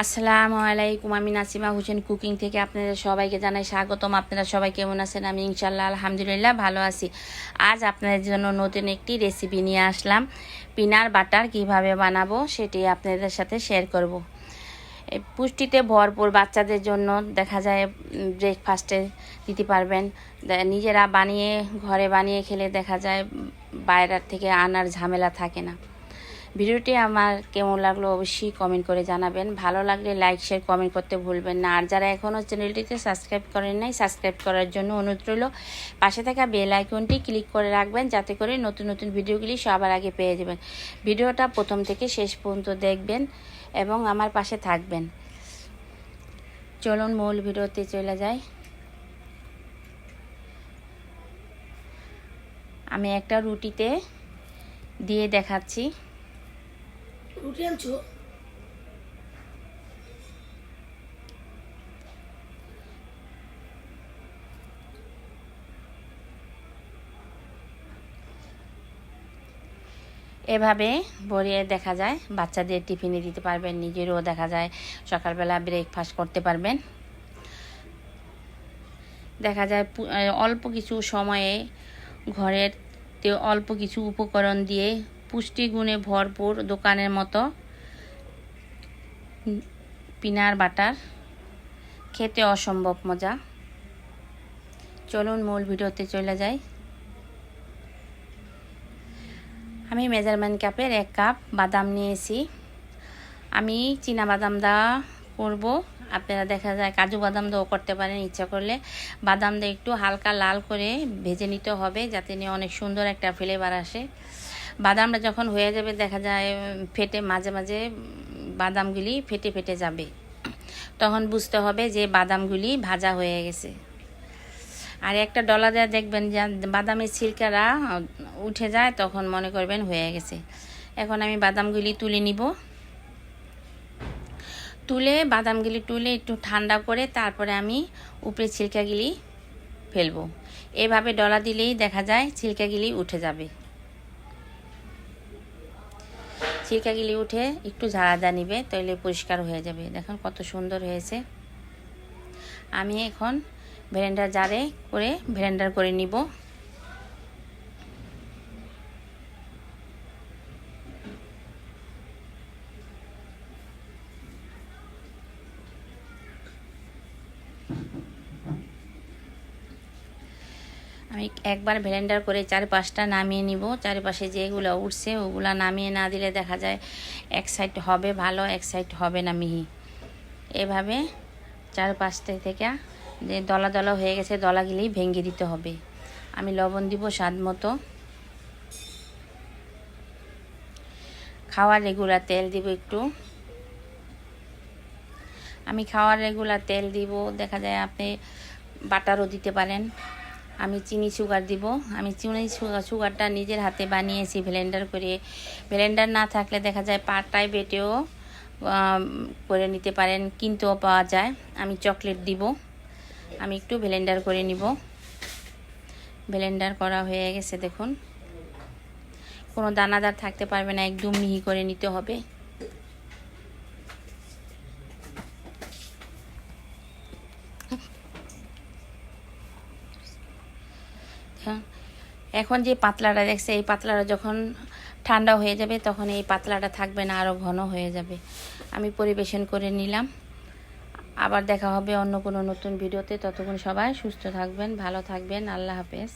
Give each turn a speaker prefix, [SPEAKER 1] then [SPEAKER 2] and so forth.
[SPEAKER 1] আসসালামু আলাইকুম। আমি নাসিমা হোসেন কুকিং থেকে আপনাদের সবাইকে জানাই স্বাগতম। আপনারা সবাই কেমন আছেন? আমি ইনশাল্লাহ আলহামদুলিল্লাহ ভালো আছি। আজ আপনাদের জন্য নতুন একটি রেসিপি নিয়ে আসলাম। পিনাট বাটার কিভাবে বানাবো সেটি আপনাদের সাথে শেয়ার করব। এই পুষ্টিতে ভরপুর বাচ্চাদের জন্য দেখা যায় ব্রেকফাস্টে দিতে পারবেন। নিজেরা বানিয়ে ঘরে বানিয়ে খেলে দেখা যায় বাইরের থেকে আনার ঝামেলা থাকে না। ভিডিওটি আমার কেমন লাগলো অবশ্যই কমেন্ট করে জানাবেন। ভালো লাগলে লাইক শেয়ার কমেন্ট করতে ভুলবেন না। আর যারা এখনও চ্যানেলটিতে সাবস্ক্রাইব করেন নাই, সাবস্ক্রাইব করার জন্য অনুরোধ রইল। পাশে থাকা বেল আইকনটি ক্লিক করে রাখবেন যাতে করে নতুন নতুন ভিডিওগুলি সবার আগে পেয়ে যাবেন। ভিডিওটা প্রথম থেকে শেষ পর্যন্ত দেখবেন এবং আমার পাশে থাকবেন। চলুন মূল ভিডিওতে চলে যাই। আমি একটা রুটিতে দিয়ে দেখাচ্ছি।
[SPEAKER 2] রুটি আনছো?
[SPEAKER 1] এভাবে ভরিয়ে দেখা যায় বাচ্চাদের টিফিনে দিতে পারবেন, নিজেরও দেখা যায় সকালবেলা ব্রেকফাস্ট করতে পারবেন। দেখা যায় অল্প কিছু সময়ে ঘরের অল্প কিছু উপকরণ দিয়ে পুষ্টিগুণে ভরপুর দোকানের মতো পিনাট বাটার খেতে অসম্ভব মজা। চলুন মূল ভিডিওতে চলে যাই। আমি মেজারমেন্ট কাপের 1 কাপ বাদাম নিয়েছি। আমি চীনা বাদাম দেওয়া করব, আপনারা দেখা যায় কাজু বাদাম দিয়েও করতে পারেন ইচ্ছা করলে। বাদাম দিয়ে একটু হালকা লাল করে ভেজে নিতে হবে যাতে নিয়ে অনেক সুন্দর একটা ফ্লেভার আসে। বাদামটা যখন হয়ে যাবে দেখা যায় ফেটে মাঝে মাঝে বাদামগুলি ফেটে ফেটে যাবে, তখন বুঝতে হবে যে বাদামগুলি ভাজা হয়ে গেছে। আর একটা ডলা দেওয়া দেখবেন যে বাদামের ছিলকারা উঠে যায়, তখন মনে করবেন হয়ে গেছে। এখন আমি বাদামগুলি তুলে নিব। বাদামগুলি তুলে একটু ঠান্ডা করে তারপরে আমি উপরে ছিলকাগুলি ফেলবো। এভাবে ডলা দিলেই দেখা যায় ছিলকাগুলি উঠে যাবে। ছিলকাগুলি উঠে একটু ঝাড়া নিবে, তাহলে পরিষ্কার হয়ে যাবে। দেখুন কত সুন্দর হয়েছে। আমি এখন ব্লেন্ডার জারে করে ব্লেন্ডার করে নিব। আমি একবার ব্লেন্ডার করে 4-5টা নামিয়ে নিব। চারিপাশে যেগুলো উঠছে ওগুলো নামিয়ে না দিলে দেখা যায় এক সাইড হবে ভালো, এক সাইড হবে না মিহি। এভাবে 4-5টা থেকে যে দলা দলা হয়ে গেছে দলাগুলি ভেঙে দিতে হবে। আমি লবণ দিব স্বাদ মতো। খাওয়ার রেগুলার তেল দিব একটু। আমি খাওয়ার রেগুলার তেল দিব, দেখা যায় আপনি বাটারও দিতে পারেন। আমি চিনি সুগার দিব। আমি চিনি সুগারটা নিজের হাতে বানিয়েছি ব্লেন্ডার করে। ব্লেন্ডার না থাকলে দেখা যায় পাটায় বেটেও করে নিতে পারেন, কিনতেও পাওয়া যায়। আমি চকলেট দিব। আমি একটু ব্লেন্ডার করে নিব। ব্লেন্ডার করা হয়ে গেছে দেখুন, কোনো দানাদার থাকতে পারবে না, একদম মিহি করে নিতে হবে। এখন যে পাতলাটা দেখছে এই পাতলাটা যখন ঠান্ডা হয়ে যাবে তখন এই পাতলাটা থাকবে না, আরও ঘন হয়ে যাবে। আমি পরিবেশন করে নিলাম। আবার দেখা হবে অন্য কোনো নতুন ভিডিওতে। ততক্ষণ সবাই সুস্থ থাকবেন, ভালো থাকবেন। আল্লাহ হাফেজ।